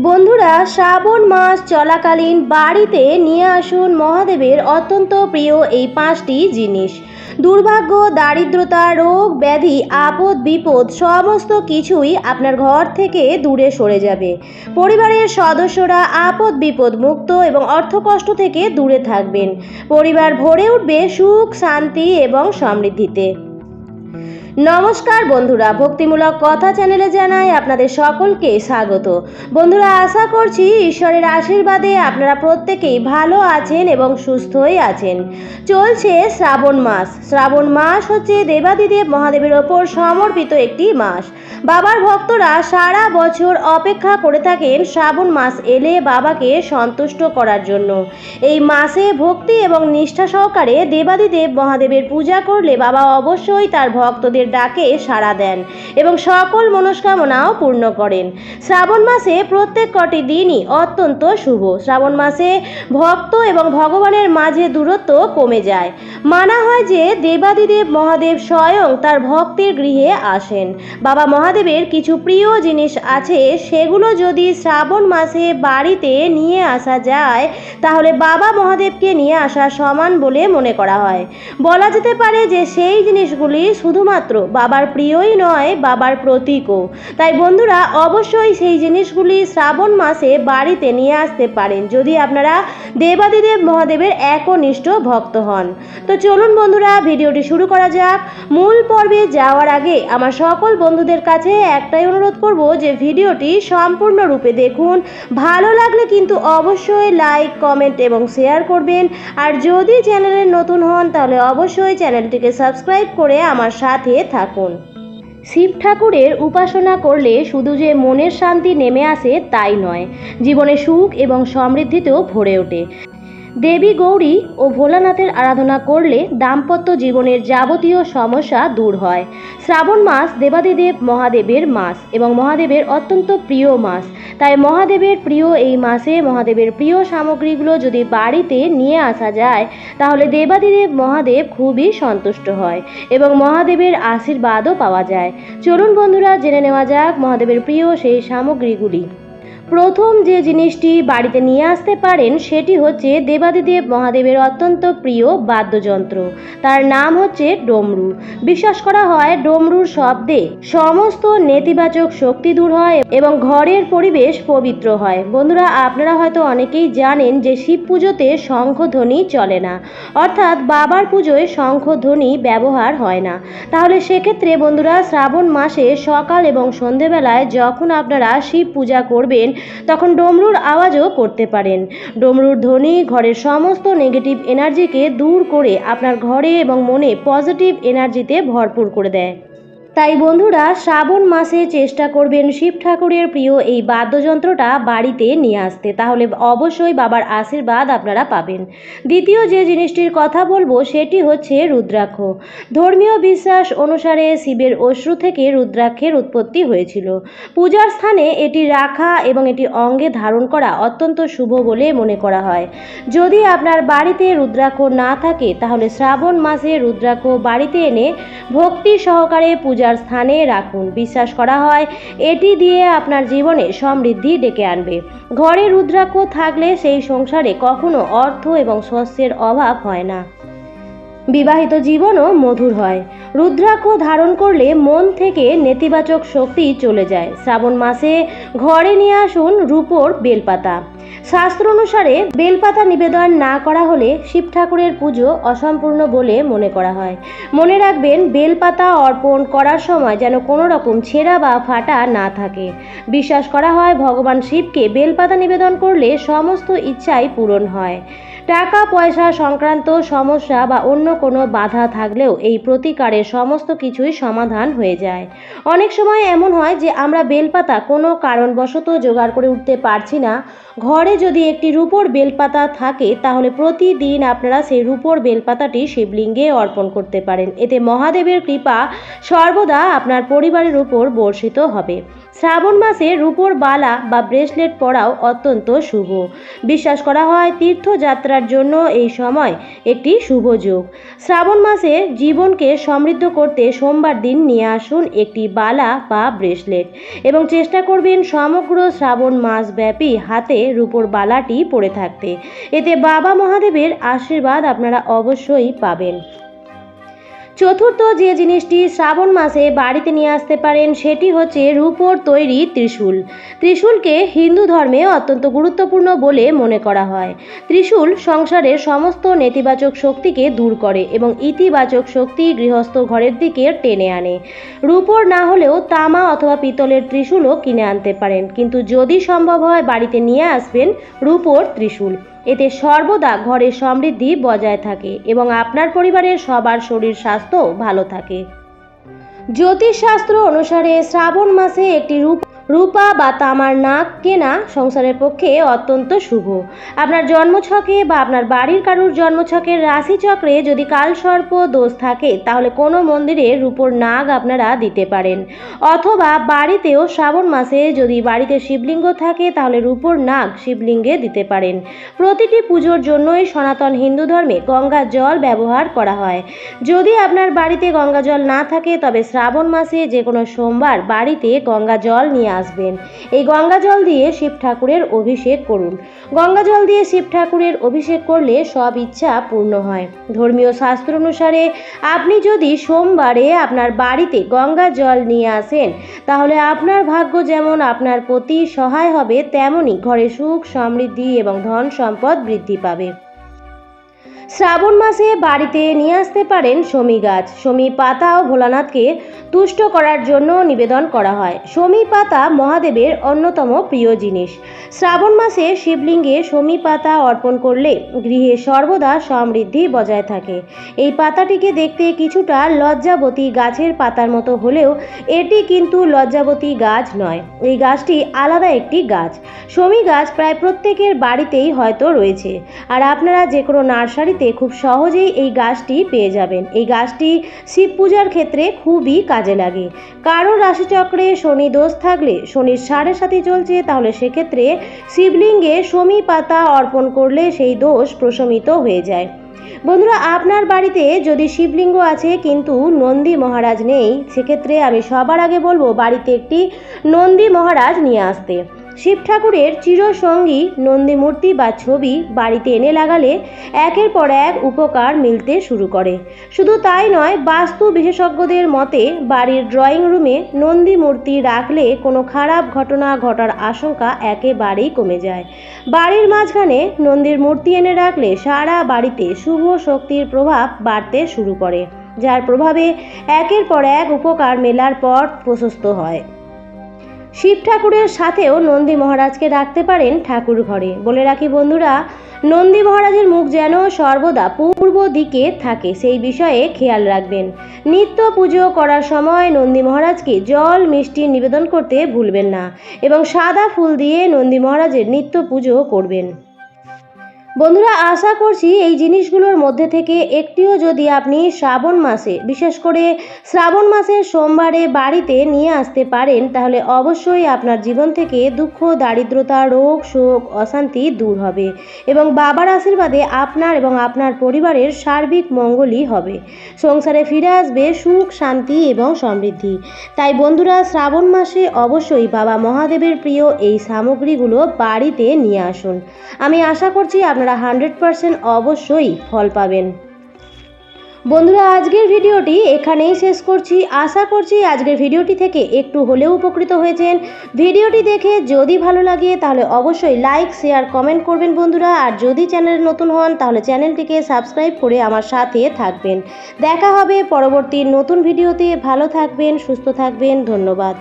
বন্ধুরা, শ্রাবণ মাস চলাকালীন বাড়িতে নিয়ে আসুন মহাদেবের অত্যন্ত প্রিয় এই 5টি জিনিস। দুর্ভাগ্য, দারিদ্রতা, রোগ ব্যাধি, আপদ বিপদ সমস্ত কিছুই আপনার ঘর থেকে দূরে সরে যাবে। পরিবারের সদস্যরা আপদ বিপদ মুক্ত এবং অর্থকষ্ট থেকে দূরে থাকবেন। পরিবার ভরে উঠবে সুখ, শান্তি এবং সমৃদ্ধিতে। নমস্কার বন্ধুরা, ভক্তিমূলক কথা চ্যানেলে জানাই আপনাদের সকলকে স্বাগত। বন্ধুরা, আশা করছি ঈশ্বরের আশীর্বাদে আপনারা প্রত্যেকেই ভালো আছেন এবং সুস্থই আছেন। চলছে শ্রাবণ মাস। শ্রাবণ মাস হচ্ছে দেবাদিদেব মহাদেবের ওপর সমর্পিত একটি মাস। বাবার ভক্তরা সারা বছর অপেক্ষা করে থাকেন শ্রাবণ মাস এলে বাবাকে সন্তুষ্ট করার জন্য। এই মাসে ভক্তি এবং নিষ্ঠা সহকারে দেবাদিদেব মহাদেবের পূজা করলে বাবা অবশ্যই তার ভক্তদের ডাকে সাড়া দেন এবং সকল মনস্কামনাও পূর্ণ করেন। শ্রাবণ মাসে প্রত্যেক কটি দিনই অত্যন্ত শুভ। শ্রাবণ মাসে ভক্ত এবং ভগবানের মাঝে দূরত্ব কমে যায়। মানা হয় যে দেবাদিদেব মহাদেব স্বয়ং তার ভক্তের গৃহে আসেন। বাবা মহাদেবের কিছু প্রিয় জিনিস আছে, সেগুলো যদি শ্রাবণ মাসে বাড়িতে নিয়ে আসা যায় তাহলে বাবা মহাদেবকে নিয়ে আসা সমান বলে মনে করা হয়। বলা যেতে পারে যে সেই জিনিসগুলি শুধুমাত্র বাবার প্রিয়ই নয়, বাবার প্রতীকও। তাই বন্ধুরা, অবশ্যই সেই জিনিসগুলি শ্রাবণ মাসে বাড়িতে নিয়ে আসতে পারেন যদি আপনারা দেবাদিদেব মহাদেবের একনিষ্ঠ ভক্ত হন। তো চলুন বন্ধুরা, ভিডিওটি শুরু করা যাক। মূল পর্বে যাওয়ার আগে আমার সকল বন্ধুদের কাছে একটাই অনুরোধ করব যে ভিডিওটি সম্পূর্ণরূপে দেখুন। ভালো লাগলে কিন্তু অবশ্যই লাইক, কমেন্ট এবং শেয়ার করবেন। আর যদি চ্যানেলে নতুন হন তাহলে অবশ্যই চ্যানেলটিকে সাবস্ক্রাইব করে আমার সাথে থাকুন। শিব ঠাকুরের উপাসনা করলে শুধু যে মনের শান্তি নেমে আসে তাই নয়, জীবনে সুখ এবং সমৃদ্ধিতেও ভরে ওঠে। দেবী গৌরী ও ভোলানাথের আরাধনা করলে দাম্পত্য জীবনের যাবতীয় সমস্যা দূর হয়। শ্রাবণ মাস দেবাদিদেব মহাদেবের মাস এবং মহাদেবের অত্যন্ত প্রিয় মাস। তাই মহাদেবের প্রিয় এই মাসে মহাদেবের প্রিয় সামগ্রীগুলো যদি বাড়িতে নিয়ে আসা যায় তাহলে দেবাদিদেব মহাদেব খুবই সন্তুষ্ট হয় এবং মহাদেবের আশীর্বাদও পাওয়া যায়। চলুন বন্ধুরা, জেনে নেওয়া যাক মহাদেবের প্রিয় সেই সামগ্রীগুলি। প্রথম যে জিনিসটি বাড়িতে নিয়ে আসতে পারেন সেটি হচ্ছে দেবাদিদেব মহাদেবের অত্যন্ত প্রিয় বাদ্যযন্ত্র। তার নাম হচ্ছে ডমরু। বিশ্বাস করা হয় ডমরুর শব্দে সমস্ত নেতিবাচক শক্তি দূর হয় এবং ঘরের পরিবেশ পবিত্র হয়। বন্ধুরা, আপনারা হয়তো অনেকেই জানেন যে শিব পুজোতে শঙ্খধ্বনি চলে না, অর্থাৎ বাবার পুজোয় শঙ্খধ্বনি ব্যবহার হয় না। তাহলে সেক্ষেত্রে বন্ধুরা, শ্রাবণ মাসে সকাল এবং সন্ধেবেলায় যখন আপনারা শিব পূজা করবেন তখন ডমরুর আওয়াজও করতে পারেন। ডমরুর ধ্বনি ঘরের সমস্ত নেগেটিভ এনার্জিকে দূর করে আপনার ঘরে এবং মনে পজিটিভ এনার্জিতে ভরপুর করে দেয়। তাই বন্ধুরা, শ্রাবণ মাসে চেষ্টা করবেন শিব ঠাকুরের প্রিয় এই বাদ্যযন্ত্রটা বাড়িতে নিয়ে আসতে, তাহলে অবশ্যই বাবার আশীর্বাদ আপনারা পাবেন। দ্বিতীয় যে জিনিসটির কথা বলবো সেটি হচ্ছে রুদ্রাক্ষ। ধর্মীয় বিশ্বাস অনুসারে শিবের অশ্রু থেকে রুদ্রাক্ষের উৎপত্তি হয়েছিল। পূজার স্থানে এটি রাখা এবং এটি অঙ্গে ধারণ করা অত্যন্ত শুভ বলে মনে করা হয়। যদি আপনার বাড়িতে রুদ্রাক্ষ না থাকে তাহলে শ্রাবণ মাসে রুদ্রাক্ষ বাড়িতে এনে ভক্তি সহকারে পূজার স্থানে রাখুন। বিশ্বাস করা হয় এটি দিয়ে আপনার জীবনে সমৃদ্ধি ডেকে আনবে। ঘরে রুদ্রাক্ষ থাকলে সেই সংসারে কখনো অর্থ এবং শস্যের অভাব হয় না, বিবাহিত জীবনও মধুর হয়। রুদ্রাক্ষ ধারণ করলে মন থেকে নেতিবাচক শক্তি চলে যায়। শ্রাবণ মাসে ঘরে নিয়ে আসুন রূপোর বেলপাতা। শাস্ত্র অনুসারে বেলপাতা নিবেদন না করা হলে শিব ঠাকুরের পুজো অসম্পূর্ণ বলে মনে করা হয়। মনে রাখবেন, বেলপাতা অর্পণ করার সময় যেন কোনো রকম ছেঁড়া বা ফাটা না থাকে। বিশ্বাস করা হয় ভগবান শিবকে বেলপাতা নিবেদন করলে সমস্ত ইচ্ছাই পূরণ হয়। টাকা পয়সা সংক্রান্ত সমস্যা বা অন্য কোনো বাধা থাকলেও এই প্রতিকারের সমস্ত কিছুই সমাধান হয়ে যায়। অনেক সময় এমন হয় যে আমরা বেলপাতা কোনো কারণবশত জোগাড় করে উঠতে পারছি না। ঘরে যদি একটি রূপোর বেলপাতা থাকে তাহলে প্রতিদিন আপনারা সেই রূপোর বেলপাতাটি শিবলিঙ্গে অর্পণ করতে পারেন। এতে মহাদেবের কৃপা সর্বদা আপনার পরিবারের উপর বর্ষিত হবে। শ্রাবণ মাসে রূপোর বালা বা ব্রেসলেট পরাও অত্যন্ত শুভ। বিশ্বাস করা হয় তীর্থযাত্রা করার জন্য এই সময় একটি শুভ যোগ। শ্রাবণ মাসে জীবনকে সমৃদ্ধ করতে সোমবার দিন নিয়ে আসুন একটি বালা বা ব্রেসলেট এবং চেষ্টা করবেন সমগ্র শ্রাবণ মাস ব্যাপী হাতে রূপোর বালাটি পরে থাকতে। এতে বাবা মহাদেবের আশীর্বাদ আপনারা অবশ্যই পাবেন। চতুর্থ যে জিনিসটি শ্রাবণ মাসে বাড়িতে নিয়ে আসতে পারেন সেটি হচ্ছে রূপোর তৈরি ত্রিশূল। ত্রিশূলকে হিন্দু ধর্মে অত্যন্ত গুরুত্বপূর্ণ বলে মনে করা হয়। ত্রিশূল সংসারের সমস্ত নেতিবাচক শক্তিকে দূর করে এবং ইতিবাচক শক্তি গৃহস্থ ঘরের দিকে টেনে আনে। রূপোর না হলেও তামা অথবা পিতলের ত্রিশূলও কিনে আনতে পারেন, কিন্তু যদি সম্ভব হয় বাড়িতে নিয়ে আসবেন রূপোর ত্রিশূল। এতে সর্বদা ঘরের সমৃদ্ধি বজায় থাকে এবং আপনার পরিবারের সবার শরীর স্বাস্থ্য ভালো থাকে। জ্যোতিষশাস্ত্র অনুসারে শ্রাবণ মাসে একটি রূপা বা তামার নাক কেনা সংসারের পক্ষে অত্যন্ত শুভ। আপনার জন্মছকে বা আপনার বাড়ির কারুর জন্মছকের রাশিচক্রে যদি কালসর্প দোষ থাকে তাহলে কোনো মন্দিরে রূপোর নাগ আপনারা দিতে পারেন, অথবা বাড়িতেও শ্রাবণ মাসে যদি বাড়িতে শিবলিঙ্গ থাকে তাহলে রূপোর নাগ শিবলিঙ্গে দিতে পারেন। প্রতিটি পুজোর জন্যই সনাতন হিন্দু ধর্মে গঙ্গা জল ব্যবহার করা হয়। যদি আপনার বাড়িতে গঙ্গা জল না থাকে তবে শ্রাবণ মাসে যে কোনো সোমবার বাড়িতে গঙ্গা জল নিয়ে আসবেন। এই গঙ্গা জল দিয়ে শিব ঠাকুরের অভিষেক করুন। গঙ্গা জল দিয়ে শিব ঠাকুরের অভিষেক করলে সব ইচ্ছা পূর্ণ হয়। ধর্মীয় শাস্ত্র অনুসারে আপনি যদি সোমবারে আপনার বাড়িতে গঙ্গা জল নিয়ে আসেন তাহলে আপনার ভাগ্য যেমন আপনার প্রতি সহায় হবে, তেমনি ঘরে সুখ সমৃদ্ধি এবং ধন সম্পদ বৃদ্ধি পাবে। শ্রাবণ মাসে বাড়িতে নিয়ে আসতে পারেন শমী গাছ। শমী পাতাও ভোলানাথকে তুষ্ট করার জন্য নিবেদন করা হয়। শমী পাতা মহাদেবের অন্যতম প্রিয় জিনিস। শ্রাবণ মাসে শিবলিঙ্গে শমী পাতা অর্পণ করলে গৃহে সর্বদা সমৃদ্ধি বজায় থাকে। এই পাতাটিকে দেখতে কিছুটা লজ্জাবতী গাছের পাতার মতো হলেও এটি কিন্তু লজ্জাবতী গাছ নয়। এই গাছটি আলাদা একটি গাছ। শমী গাছ প্রায় প্রত্যেকের বাড়িতেই হয়তো রয়েছে, আর আপনারা যে কোনো নার্সারিতে খুব সহজেই এই গাছটি পেয়ে যাবেন। এই গাছটি শিব পূজার ক্ষেত্রে খুবই কাজে লাগে। কারো রাশিচক্রে শনি দোষ থাকলে, শনির 7.5 চলছে, তাহলে সেক্ষেত্রে শিবলিঙ্গে শমী পাতা অর্পণ করলে সেই দোষ প্রশমিত হয়ে যায়। বন্ধুরা, আপনার বাড়িতে যদি শিবলিঙ্গ আছে কিন্তু নন্দী মহারাজ নেই, সেক্ষেত্রে আমি সবার আগে বলবো বাড়িতে একটি নন্দী মহারাজ নিয়ে আসতে। শিব ঠাকুরের চিরসঙ্গী নন্দী মূর্তি বা ছবি বাড়িতে এনে লাগালে একের পর এক উপকার মিলতে শুরু করে। শুধু তাই নয়, বাস্তু বিশেষজ্ঞদের মতে বাড়ির ড্রয়িং রুমে নন্দী মূর্তি রাখলে কোনো খারাপ ঘটনা ঘটার আশঙ্কা একেবারেই কমে যায়। বাড়ির মাঝখানে নন্দীর মূর্তি এনে রাখলে সারা বাড়িতে শুভ শক্তির প্রভাব বাড়তে শুরু করে, যার প্রভাবে একের পর এক উপকার মেলার পথ প্রশস্ত হয়। শিব ঠাকুরের সাথেও নন্দী মহারাজকে রাখতে পারেন ঠাকুর ঘরে। বলে রাখি বন্ধুরা, নন্দী মহারাজের মুখ যেন সর্বদা পূর্ব দিকে থাকে সেই বিষয়ে খেয়াল রাখবেন। নিত্য পুজো করার সময় নন্দী মহারাজকে জল মিষ্টি নিবেদন করতে ভুলবেন না এবং সাদা ফুল দিয়ে নন্দী মহারাজের নিত্য পুজো করবেন। বন্ধুরা, আশা করছি এই জিনিসগুলোর মধ্যে থেকে একটিও যদি আপনি শ্রাবণ মাসে, বিশেষ করে শ্রাবণ মাসের সোমবারে বাড়িতে নিয়ে আসতে পারেন তাহলে অবশ্যই আপনার জীবন থেকে দুঃখ, দারিদ্রতা, রোগ, শোক, অশান্তি দূর হবে এবং বাবার আশীর্বাদে আপনার এবং আপনার পরিবারের সার্বিক মঙ্গলই হবে। সংসারে ফিরে আসবে সুখ, শান্তি এবং সমৃদ্ধি। তাই বন্ধুরা, শ্রাবণ মাসে অবশ্যই বাবা মহাদেবের প্রিয় এই সামগ্রীগুলো বাড়িতে নিয়ে আসুন। আমি আশা করছি আপনারা 100% অবশ্যই ফল পাবেন। বন্ধুরা, আজকের ভিডিওটি এখানেই শেষ করছি। আশা করছি আজকের ভিডিওটি থেকে একটু হলেও উপকৃত হয়েছেন। ভিডিওটি দেখে যদি ভালো লাগে তাহলে অবশ্যই লাইক, শেয়ার, কমেন্ট করবেন বন্ধুরা। আর যদি চ্যানেলে নতুন হন তাহলে চ্যানেলটিকে সাবস্ক্রাইব করে আমার সাথে থাকবেন। দেখা হবে পরবর্তী নতুন ভিডিওতে। ভালো থাকবেন, সুস্থ থাকবেন। ধন্যবাদ।